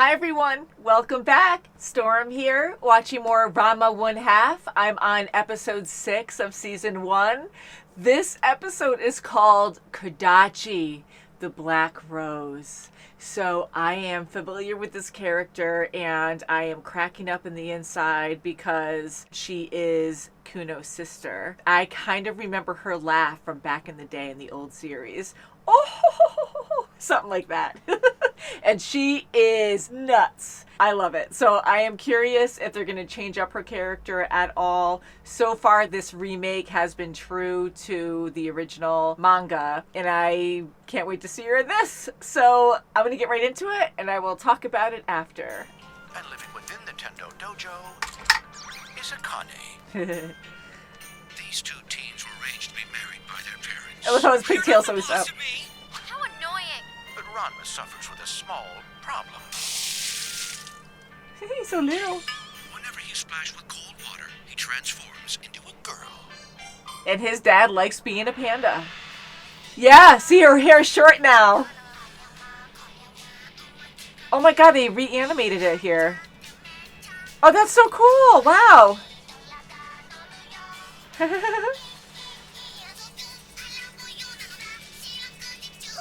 Hi everyone, welcome back. Storm here, watching more Ranma 1/2. I'm on episode 6 of season 1. This episode is called Kodachi, the Black Rose. So I am familiar with this character and I am cracking up in the inside because she is Kuno's sister. I kind of remember her laugh from back in the day in the old series. Oh, something like that. And she is nuts. I love it. So I am curious if they're going to change up her character at all. So far, this remake has been true to the original manga, and I can't wait to see her in this. So I'm going to get right into it, and I will talk about it after. And living within the Tendo Dojo is Akane. These two teens were arranged to be married by their parents. I love how his pigtails always up. How annoying! But Ranma suffers with a small problem. He's so little. Whenever he's splashed with cold water, he transforms into a girl. And his dad likes being a panda. Yeah, see, her hair's short now. Oh my god, they reanimated it here. Oh, that's so cool. Wow.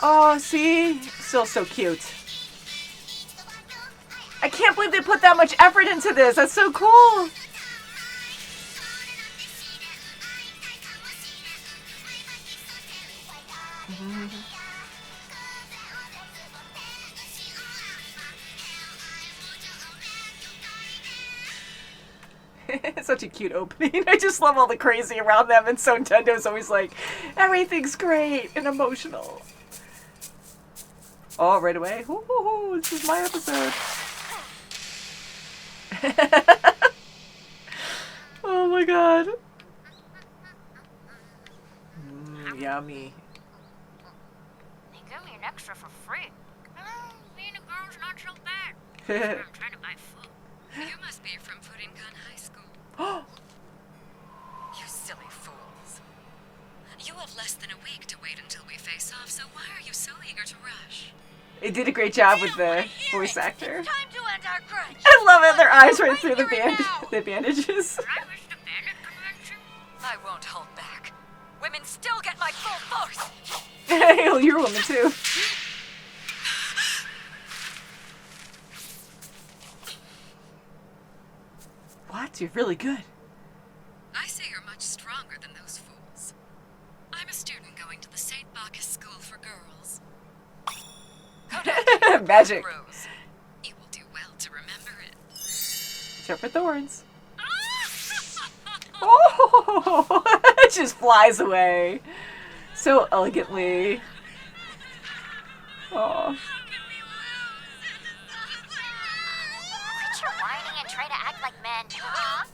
Oh, see? Still so cute. I can't believe they put that much effort into this. That's so cool. Such a cute opening. I just love all the crazy around them, and so Nintendo's always like, everything's great and emotional. Oh, right away. Ooh, this is my episode. Oh my god. Yummy. They give me an extra for free. Being a girl's not so bad. I'm trying to buy food. You must be from Furinkan High School. You silly fools. You have less than a week to wait until we face off, so why are you so eager to rush? They did a great job with the voice actor. Time to end our grudge. I love it. Their eyes right through the bandages. I wish the bandit convention. I won't hold back. Women still get my full force. Hey, you're a woman too. What? You're really good. I say you're much stronger than those fools. I'm a student going to the St. Bacchus School for Girls. Magic. Rose. You will do well to remember it. Except for thorns. Oh, it just flies away so elegantly. Oh. Quit your whining and try to act like men. How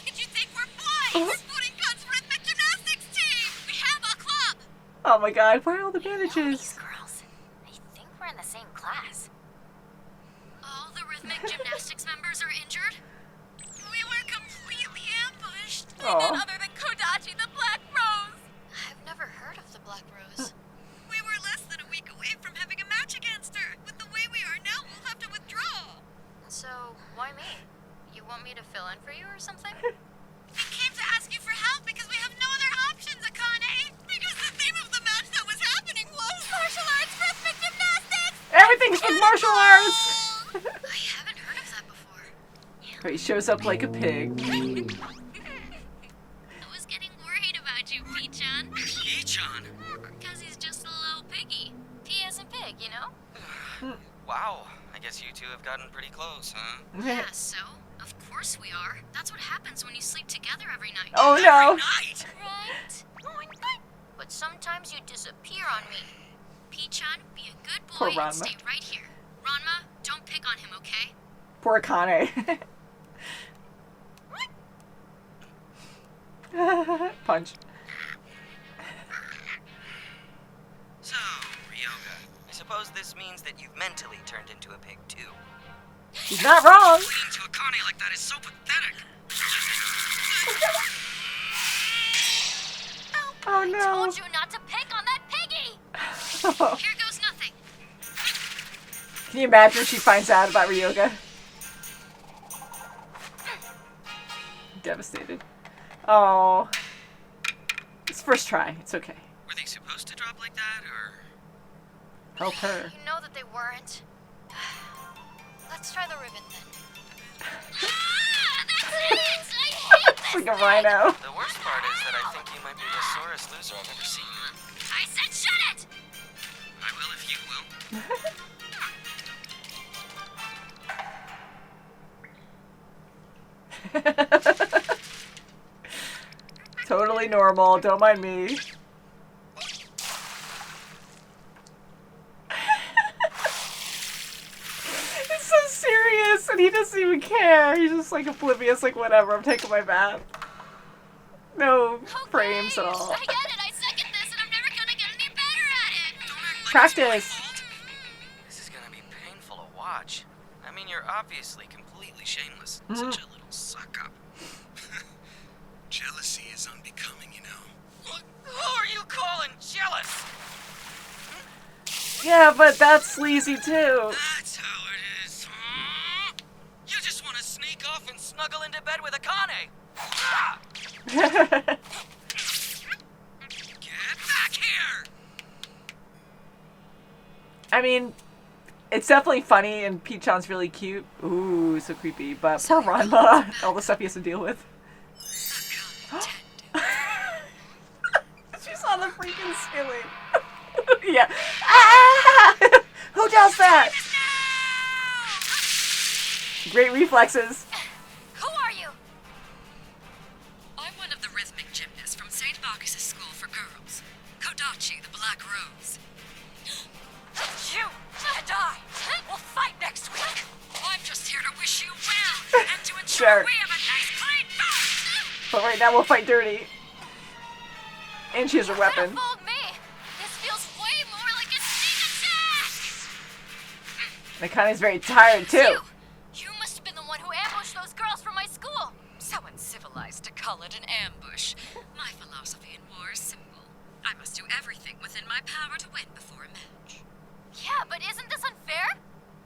could you think we're boys? Furinkan's rhythmic gymnastics team. We have a club. Oh my god, where are all the These bandages? girls. I think we're in the same class. All the rhythmic gymnastics members are injured. We were completely ambushed. Aw. None other than Kodachi, the Black Rose. I've never heard of the Black Rose. We were less than a week away from having a match against her. With the way we are now, we'll have to withdraw. So, why me? You want me to fill in for you or something? We came to ask you for help because we have no other options, Akane. Because the theme of the match that was happening was martial arts rhythmic gymnastics. Everything's with martial arts! I haven't heard of that before. He shows up like a pig. I was getting worried about you, P-chan. P-chan? Because he's just a little piggy. P as in pig, you know? Wow, I guess you two have gotten pretty close, huh? Yeah, so? Of course we are. That's what happens when you sleep together every night. Oh no! Night! Right? But sometimes you disappear on me. P-chan, be a good Poor boy Ranma. and stay right here. Ranma, don't pick on him, okay? Poor Akane. Punch. So, Ryoga, I suppose this means that you've mentally turned into a pig, too. He's not wrong. Clinging to Akane like that is so pathetic. Oh I no. told you not to pick on that piggy! Here goes nothing. Can you imagine if she finds out about Ryoga? Devastated. Oh. It's first try. It's okay. Were they supposed to drop like that, or? Help her. You know that they weren't. Let's try the ribbon then. That's it! I hate It's like a rhino. The worst part is that I think you might be the sorest loser I've ever seen. I said shut it! I will if you will. Totally normal. Don't mind me. It's so serious, and he doesn't even care. He's just like oblivious, like whatever. I'm taking my bath. No frames at all. I get it. I second this, and I'm never gonna get any better at it. Practice. This is gonna be painful to watch. I mean, you're obviously completely shameless. Such a little suck-up. Jealousy is unbecoming, you know. Who are you calling jealous? Yeah, but that's sleazy too. That's how it is. You just want to sneak off and snuggle into bed with Akane. Ah! Get back here! I mean, it's definitely funny, and Pete-chan's really cute. Ooh, so creepy. But poor Ranma, all the stuff he has to deal with. She's on the freaking ceiling. Yeah. Ah! Who does that? Great reflexes. Who are you? I'm one of the rhythmic gymnasts from St. Marcus's School for Girls. Kodachi, the Black Rose. You and I will fight next week. I'm just here to wish you well and to ensure Sure. we have a nice clean fight. But right now we'll fight dirty. And she has a You weapon. could've fooled me. This feels way more like a sneak attack. Akane's very tired too. You must have been the one who ambushed those girls from my school. So uncivilized to call it an ambush. My philosophy in war is simple. I must do everything within my power to win before a match. Yeah, but isn't this unfair?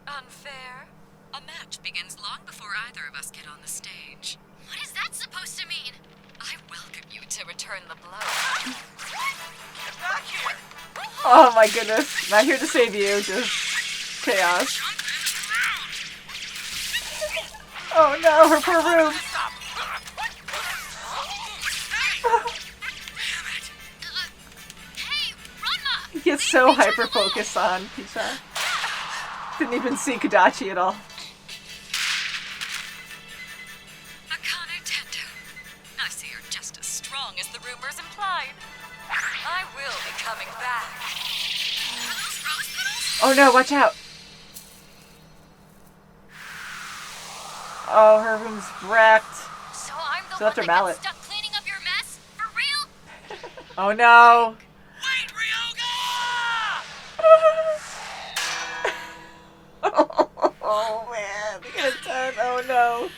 Unfair? A match begins long before either of us get on the stage. What is that supposed to mean? I welcome you to return the blow. Get back here! Oh my goodness. Not here to save you, just chaos. Oh no, her poor room. Hey, Ranma! He gets so hyper-focused on Pete-chan. Didn't even see Kodachi at all. Akane Tendo. I see you're just as strong as the rumors implied. I will be coming back. Oh no, watch out. Oh, her room's wrecked. So I'm the She one left her that mallet. got stuck cleaning up your mess? For real? Oh no. Wait, Ryoga! Oh man, look at it done. Oh no.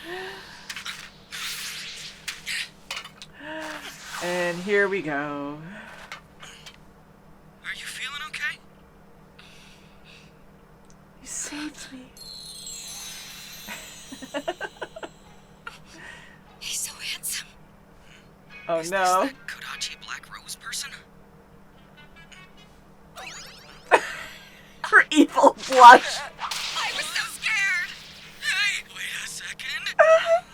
And here we go. Are you feeling okay? You saved me. He's so handsome. Oh Is no. this that Kodachi Black Rose person? Her evil blush. I was so scared. Hey, wait a second.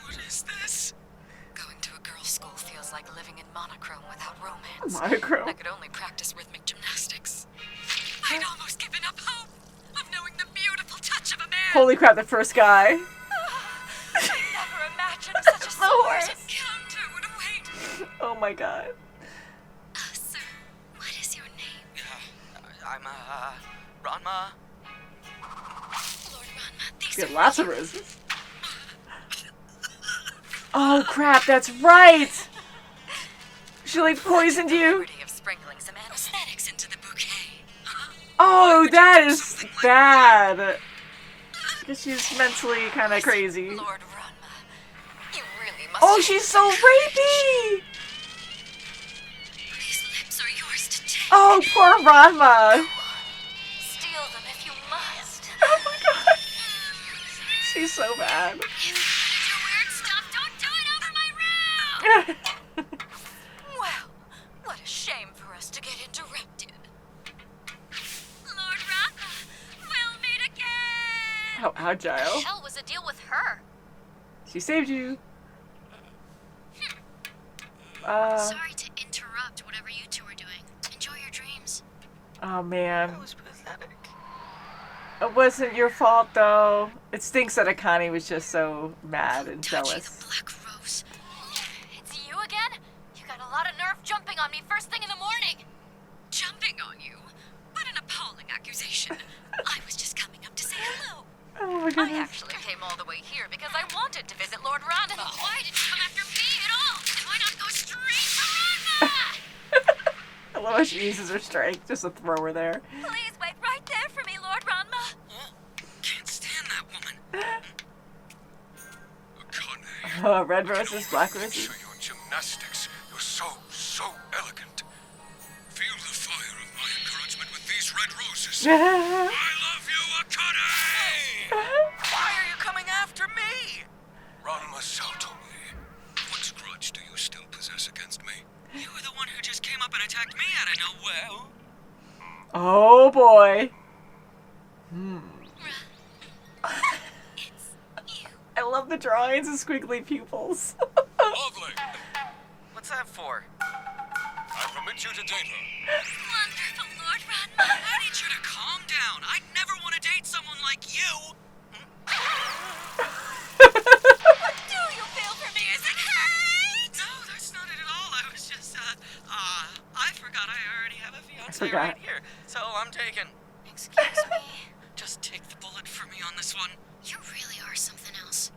What is this? Going to a girls' school feels like living in monochrome without romance. Monochrome. I could only practice rhythmic gymnastics. I'd almost given up hope of knowing the beautiful touch of a man. Holy crap, the first guy. I never imagined such a The sweet worst. encounter would await. Oh my god. Sir, what is your name? I'm, Ranma. Lord Ranma, these You are got lots of roses. Oh crap, that's right! She like poisoned you. liberty of sprinkling some anesthetics into the bouquet. Oh, that is bad. Because she's mentally kind of crazy. Lord Ranma, you really must. Oh, she's so rapey! These lips are yours to take. Oh, poor Ranma. Steal them if you must. Oh my god. She's so bad. If you're gonna do weird stuff, don't do it over my room! Well, what a shame for us to get interrupted. Lord Ranma, we'll meet again! How agile. What the hell was the deal with her? She saved you. Sorry to interrupt whatever you two are doing. Enjoy your dreams. Oh man. That was pathetic. It wasn't your fault though. It stinks that Akane was just so mad and Kodachi, jealous. the Black Rose. It's you again? You got a lot of nerve jumping on me first thing in the morning. Jumping on you? What an appalling accusation. I was just coming up to say hello. Oh my I goodness. actually came all the way here because I wanted to visit Lord Ranma. Why did you come after me at all? Why not go straight to Ranma? I love how she uses her strength just to throw her there. Please wait right there for me, Lord Ranma. Can't stand that woman. Akane, Oh, red roses, black show roses. your gymnastics. You're so elegant. Feel the fire of my encouragement with these red roses. I love you, Akane! Why are you coming after me? Ranma told me. What grudge do you still possess against me? You were the one who just came up and attacked me out of nowhere. Oh boy. I love the drawings and squiggly pupils. Lovely. What's that for? I permit you to date her. Wonderful, Lord Ranma. I need you to calm down. I'd never want to date someone like you. Do you feel for me? Is it hate? No, that's not it at all. I was just, I forgot I already have a fiance forgot. right here. So I'm taken. Excuse me. Just take the bullet for me on this one. You really are something else.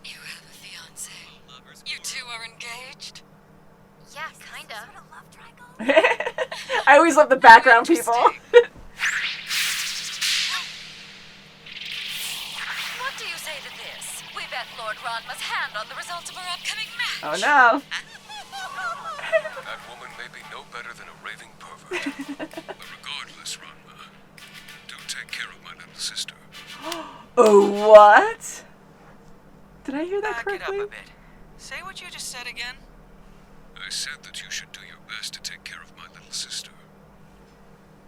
You have a fiance. Lovers You two are engaged? Yeah, kinda. Sort of love triangle. I always love the background people. What do you say to this? We bet Lord Ranma's hand on the results of our upcoming match. Oh no. That woman may be no better than a raving pervert. But regardless, Ranma, do take care of my little sister. Oh, what? Did I hear that Back it up correctly? a bit. Say what you just said again. I said that you should do your best to take care of my little sister.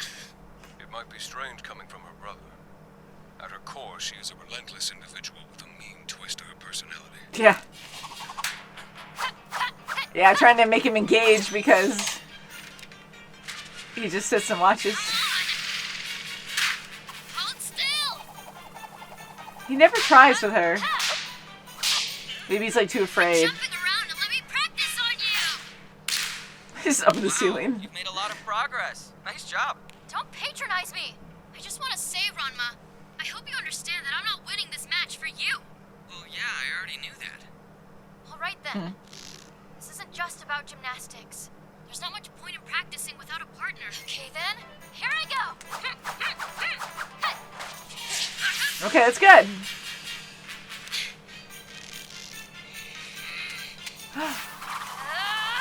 It might be strange coming from her brother. At her core, she is a relentless individual with a mean twist to her personality. Yeah. Yeah, trying to make him engage because he just sits and watches. Hold still. He never tries with her. Maybe he's like too afraid. Jumping around and let me practice on you. He's up in the Wow, ceiling. You've made a lot of progress. Nice job. Don't patronize me. I just want to say, Ranma, I hope you understand that I'm not winning this match for you. Well, yeah, I already knew that. All right then. This isn't just about gymnastics. There's not much point in practicing without a partner. Okay then, here I go. Okay, that's good.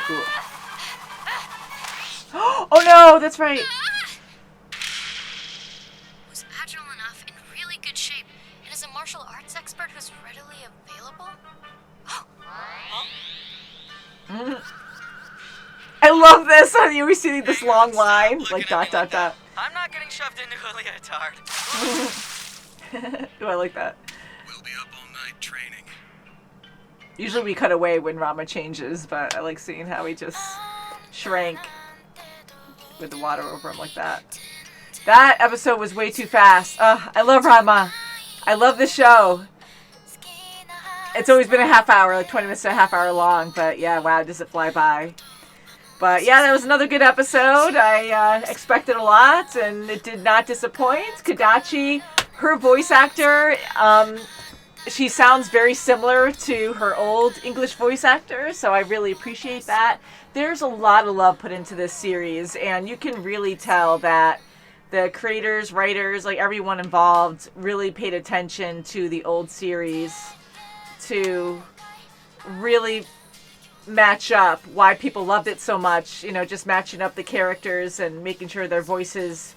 Cool. Oh no, that's right. Who's agile enough, in really good shape, and is a martial arts expert who's readily available? I love this. You always see this long line, like dot dot dot. I'm not getting shoved into a leotard. Ooh, I like that. We'll be up all night training. Usually we cut away when Ranma changes, but I like seeing how he just shrank with the water over him like that. That episode was way too fast. I love Ranma. I love the show. It's always been a half hour, like 20 minutes to a half hour long, but yeah, wow, does it fly by. But yeah, that was another good episode. I expected a lot, and it did not disappoint. Kodachi, her voice actor, she sounds very similar to her old English voice actor, so I really appreciate that. There's a lot of love put into this series, and you can really tell that the creators, writers, like everyone involved really paid attention to the old series to really match up why people loved it so much, you know, just matching up the characters and making sure their voices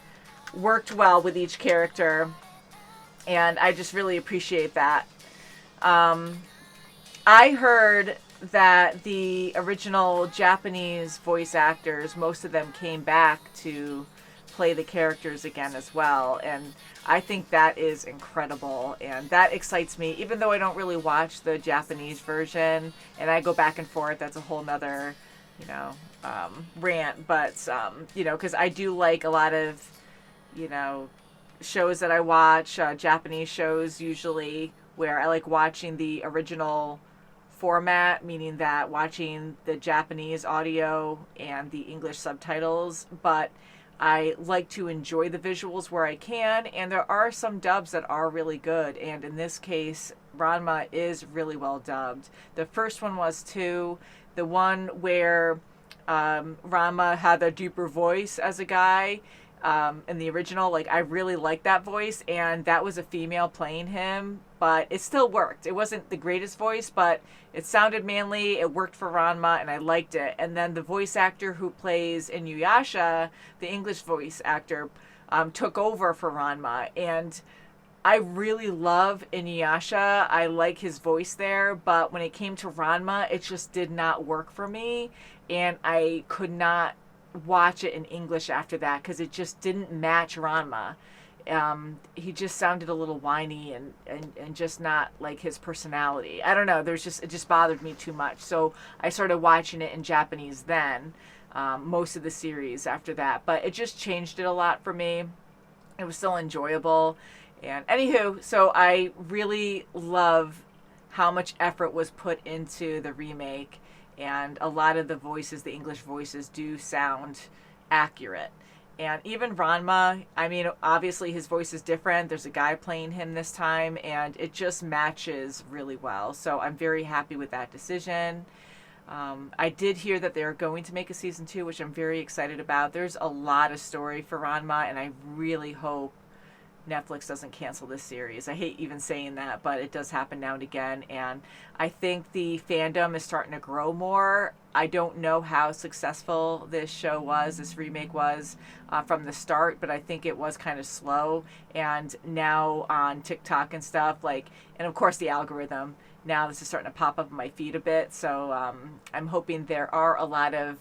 worked well with each character. And I just really appreciate that. I heard that the original Japanese voice actors, most of them came back to play the characters again as well. And I think that is incredible. And that excites me, even though I don't really watch the Japanese version. And I go back and forth. That's a whole nother, rant. But, because I do like a lot of, shows that I watch, Japanese shows usually, where I like watching the original format, meaning that watching the Japanese audio and the English subtitles, but I like to enjoy the visuals where I can, and there are some dubs that are really good, and in this case, Ranma is really well dubbed. The first one was too, the one where Ranma had a deeper voice as a guy, in the original, like, I really liked that voice, and that was a female playing him, but it still worked. It wasn't the greatest voice, but it sounded manly, it worked for Ranma, and I liked it. And then the voice actor who plays Inuyasha, the English voice actor, took over for Ranma, and I really love Inuyasha. I like his voice there, but when it came to Ranma, it just did not work for me, and I could not watch it in English after that because it just didn't match Ranma. He just sounded a little whiny and just not like his personality. I don't know. It just bothered me too much. So I started watching it in Japanese then, most of the series after that. But it just changed it a lot for me. It was still enjoyable. And anywho, so I really love how much effort was put into the remake. And a lot of the voices, the English voices, do sound accurate. And even Ranma, I mean, obviously his voice is different. There's a guy playing him this time, and it just matches really well. So I'm very happy with that decision. I did hear that they're going to make a season 2, which I'm very excited about. There's a lot of story for Ranma, and I really hope Netflix doesn't cancel this series. I hate even saying that, but it does happen now and again, and I think the fandom is starting to grow more. I don't know how successful this remake was from the start, but I think it was kind of slow, and now on TikTok and stuff, and of course the algorithm, now this is starting to pop up in my feed a bit, so I'm hoping there are a lot of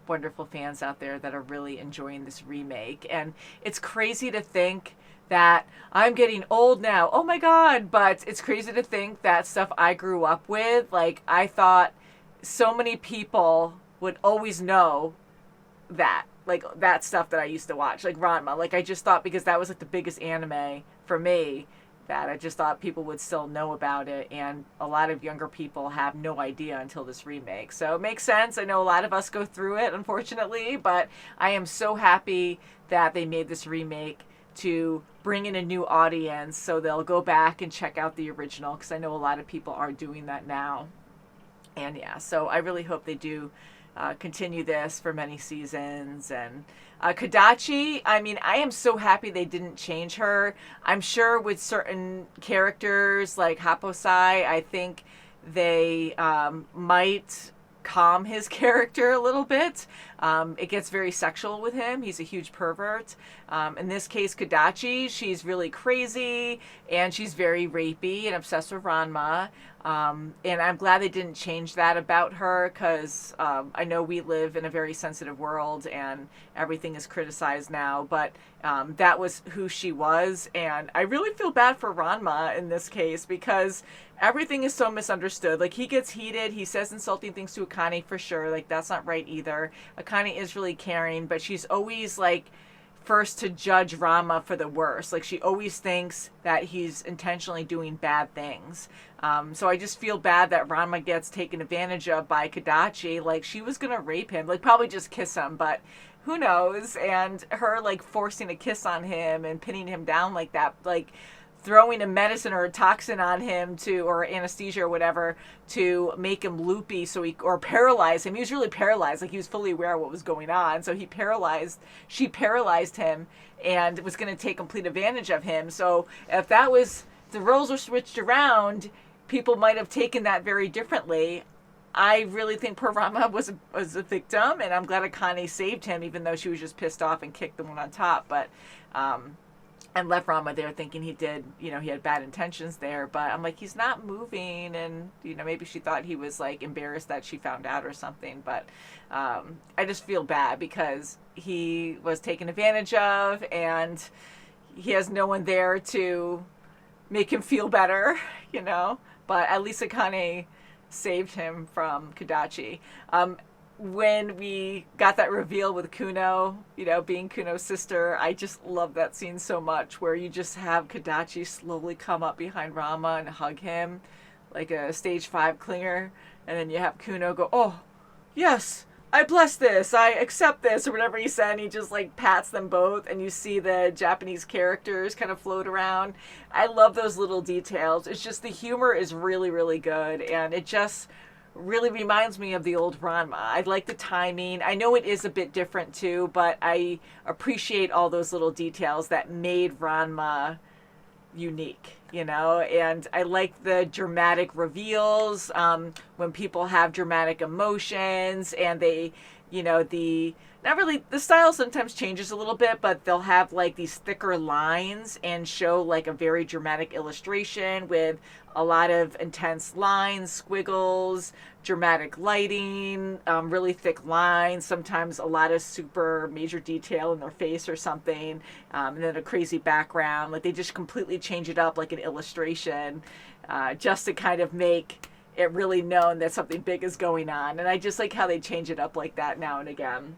wonderful fans out there that are really enjoying this remake. And it's crazy to think that I'm getting old now. Oh my God. But it's crazy to think that stuff I grew up with, I thought so many people would always know that, that stuff that I used to watch, like Ranma. I just thought because that was the biggest anime for me, that I just thought people would still know about it, and a lot of younger people have no idea until this remake. So it makes sense. I know a lot of us go through it, unfortunately, but I am so happy that they made this remake to bring in a new audience, so they'll go back and check out the original, because I know a lot of people are doing that now. And yeah, so I really hope they do continue this for many seasons. And Kodachi, I mean, I am so happy they didn't change her. I'm sure with certain characters like Haposai, I think they might calm his character a little bit. It gets very sexual with him. He's a huge pervert. In this case, Kodachi, she's really crazy, and she's very rapey and obsessed with Ranma. And I'm glad they didn't change that about her, because I know we live in a very sensitive world and everything is criticized now, but that was who she was. And I really feel bad for Ranma in this case, because everything is so misunderstood. He gets heated, he says insulting things to Akane for sure, that's not right either. Akane is really caring, but she's always first to judge Ranma for the worst. She always thinks that he's intentionally doing bad things. So I just feel bad that Ranma gets taken advantage of by Kodachi. She was gonna rape him, probably just kiss him, but who knows? And her forcing a kiss on him and pinning him down like that, throwing a medicine or a toxin on him or anesthesia or whatever to make him loopy, or paralyze him. He was really paralyzed, he was fully aware of what was going on. So she paralyzed him and was going to take complete advantage of him. So if the roles were switched around, people might have taken that very differently. I really think poor Ranma was a victim, and I'm glad Akane saved him, even though she was just pissed off and kicked the one on top. But and left Ranma there thinking he had bad intentions there. But I'm like, he's not moving, and maybe she thought he was like embarrassed that she found out or something. But I just feel bad because he was taken advantage of, and he has no one there to make him feel better, But at least Akane saved him from Kodachi. When we got that reveal with Kuno, being Kuno's sister, I just love that scene so much, where you just have Kodachi slowly come up behind Ranma and hug him like a stage 5 clinger, and then you have Kuno go, "Oh, yes, I bless this, I accept this," or whatever he said, and he just like pats them both, and you see the Japanese characters kind of float around. I love those little details. It's just the humor is really, really good, and it just really reminds me of the old Ranma. I like the timing. I know it is a bit different too, but I appreciate all those little details that made Ranma unique, and I like the dramatic reveals, when people have dramatic emotions, and they, the style sometimes changes a little bit, but they'll have like these thicker lines and show like a very dramatic illustration with a lot of intense lines, squiggles, dramatic lighting, really thick lines, sometimes a lot of super major detail in their face or something, and then a crazy background. Like they just completely change it up like an illustration, just to kind of make it really known that something big is going on. And I just like how they change it up like that now and again.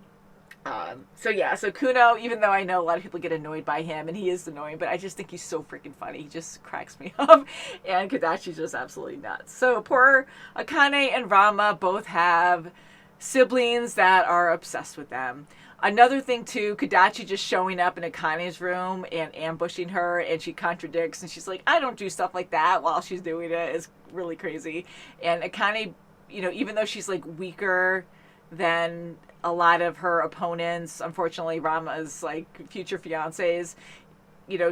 So Kuno, even though I know a lot of people get annoyed by him, and he is annoying, but I just think he's so freaking funny. He just cracks me up. And Kodachi's just absolutely nuts. So poor Akane and Ranma both have siblings that are obsessed with them. Another thing too, Kodachi just showing up in Akane's room and ambushing her, and she contradicts, and she's like, "I don't do stuff like that," while she's doing it. It's really crazy. And Akane, even though she's like weaker than a lot of her opponents, unfortunately Ranma's like future fiancés,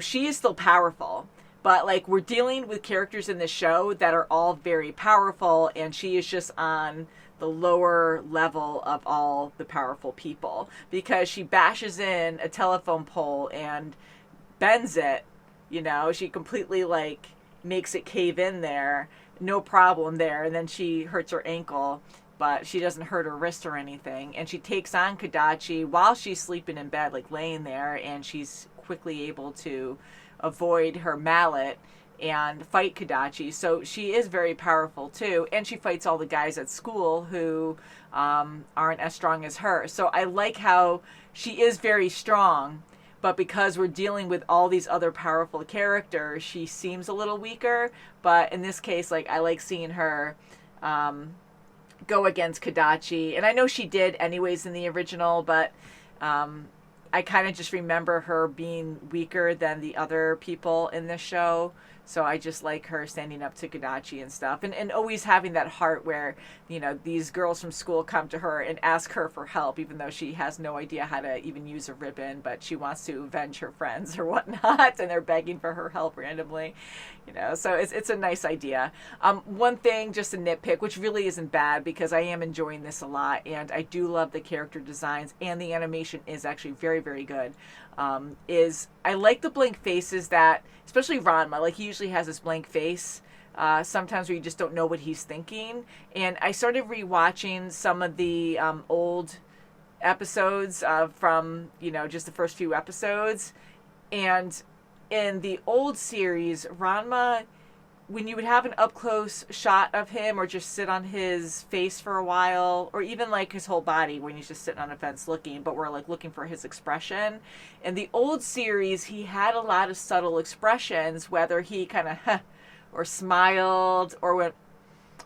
she is still powerful. But like, we're dealing with characters in this show that are all very powerful, and she is just on the lower level of all the powerful people, because she bashes in a telephone pole and bends it. She completely like makes it cave in there, no problem there, and then she hurts her ankle, but she doesn't hurt her wrist or anything. And she takes on Kodachi while she's sleeping in bed, like laying there, and she's quickly able to avoid her mallet and fight Kodachi. So she is very powerful too, and she fights all the guys at school who aren't as strong as her. So I like how she is very strong, but because we're dealing with all these other powerful characters, she seems a little weaker. But in this case, like, I like seeing her go against Kodachi, and I know she did anyways in the original, but I kind of just remember her being weaker than the other people in this show. So I just like her standing up to Kodachi and stuff, and always having that heart where, these girls from school come to her and ask her for help, even though she has no idea how to even use a ribbon, but she wants to avenge her friends or whatnot, and they're begging for her help randomly, so it's a nice idea. One thing, just a nitpick, which really isn't bad because I am enjoying this a lot, and I do love the character designs, and the animation is actually very, very good, is I like the blank faces that, especially Ranma, like he usually has this blank face, sometimes where you just don't know what he's thinking. And I started rewatching some of the old episodes from, just the first few episodes. And in the old series, Ranma, when you would have an up-close shot of him, or just sit on his face for a while, or even like his whole body when he's just sitting on a fence looking, but we're like looking for his expression. In the old series, he had a lot of subtle expressions, whether he kind of or smiled or went,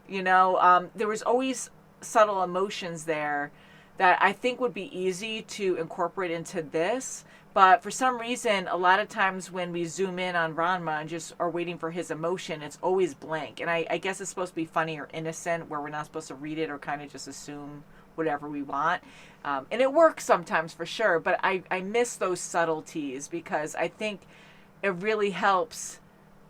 there was always subtle emotions there that I think would be easy to incorporate into this. But for some reason, a lot of times when we zoom in on Ranma and just are waiting for his emotion, it's always blank. And I guess it's supposed to be funny or innocent, where we're not supposed to read it or kind of just assume whatever we want. And it works sometimes for sure, but I miss those subtleties, because I think it really helps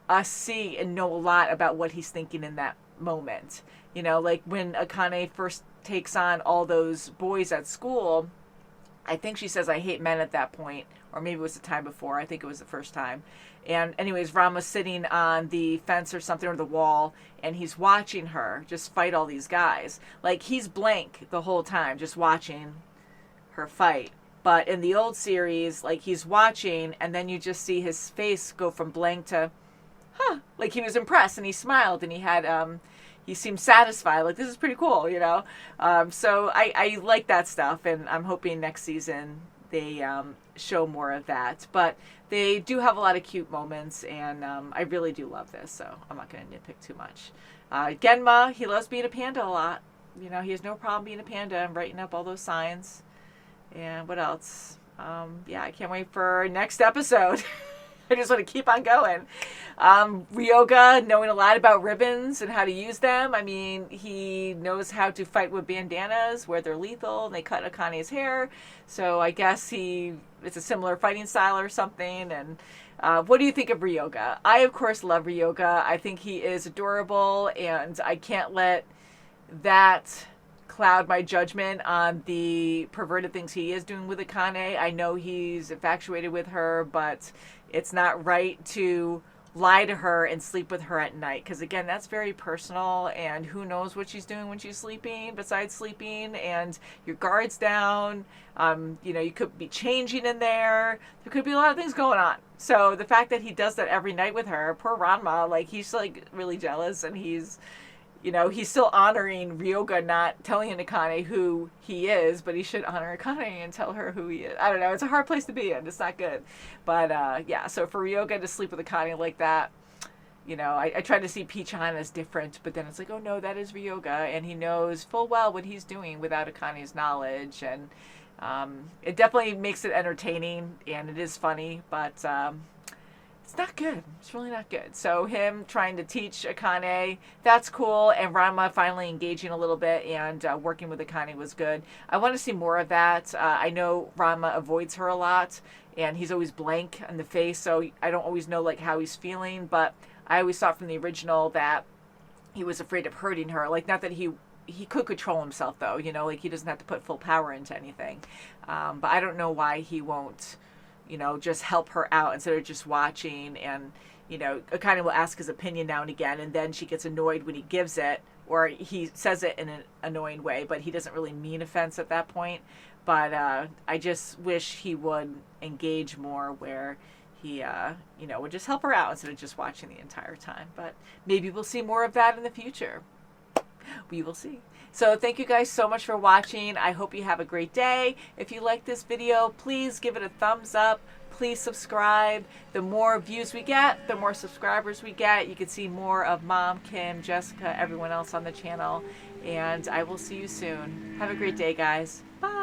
us see and know a lot about what he's thinking in that moment. Like when Akane first takes on all those boys at school, I think she says, I hate men at that point, or maybe it was the time before. I think it was the first time. And anyways, Ranma's sitting on the fence or something, or the wall, and he's watching her just fight all these guys. Like, he's blank the whole time, just watching her fight. But in the old series, like, he's watching, and then you just see his face go from blank to, huh, like he was impressed, and he smiled, and he had, he seemed satisfied, like, this is pretty cool, you know? So I like that stuff, and I'm hoping next season they show more of that. But they do have a lot of cute moments, and I really do love this, so I'm not going to nitpick too much. Genma, he loves being a panda a lot. You know, he has no problem being a panda and writing up all those signs. And what else? Yeah, I can't wait for next episode. I just want to keep on going. Ryoga, knowing a lot about ribbons and how to use them. I mean, he knows how to fight with bandanas where they're lethal, and they cut Akane's hair. So I guess it's a similar fighting style or something. And what do you think of Ryoga? I, of course, love Ryoga. I think he is adorable, and I can't let that cloud my judgment on the perverted things he is doing with Akane. I know he's infatuated with her, but it's not right to lie to her and sleep with her at night, because again, that's very personal, and who knows what she's doing when she's sleeping besides sleeping, and your guard's down. You know, you could be changing in there could be a lot of things going on. So the fact that he does that every night with her, poor Ranma, like, he's like really jealous, and he's, you know, he's still honoring Ryoga, not telling Akane who he is, but he should honor Akane and tell her who he is. I don't know. It's a hard place to be in. It's not good. But, yeah, so for Ryoga to sleep with Akane like that, you know, I tried to see Pichan as different, but then it's like, oh, no, that is Ryoga, and he knows full well what he's doing without Akane's knowledge, and it definitely makes it entertaining, and it is funny, but it's not good. It's really not good. So him trying to teach Akane, that's cool. And Ranma finally engaging a little bit and working with Akane was good. I want to see more of that. I know Ranma avoids her a lot, and he's always blank on the face, so I don't always know like how he's feeling. But I always thought from the original that he was afraid of hurting her. Like, not that he could control himself, though. You know, like, he doesn't have to put full power into anything. But I don't know why he won't, you know, just help her out instead of just watching. And, you know, Akane will ask his opinion now and again, and then she gets annoyed when he gives it, or he says it in an annoying way, but he doesn't really mean offense at that point. But I just wish he would engage more where he, you know, would just help her out instead of just watching the entire time. But maybe we'll see more of that in the future. We will see. So thank you guys so much for watching. I hope you have a great day. If you like this video, please give it a thumbs up. Please subscribe. The more views we get, the more subscribers we get. You can see more of Mom, Kim, Jessica, everyone else on the channel. And I will see you soon. Have a great day, guys. Bye.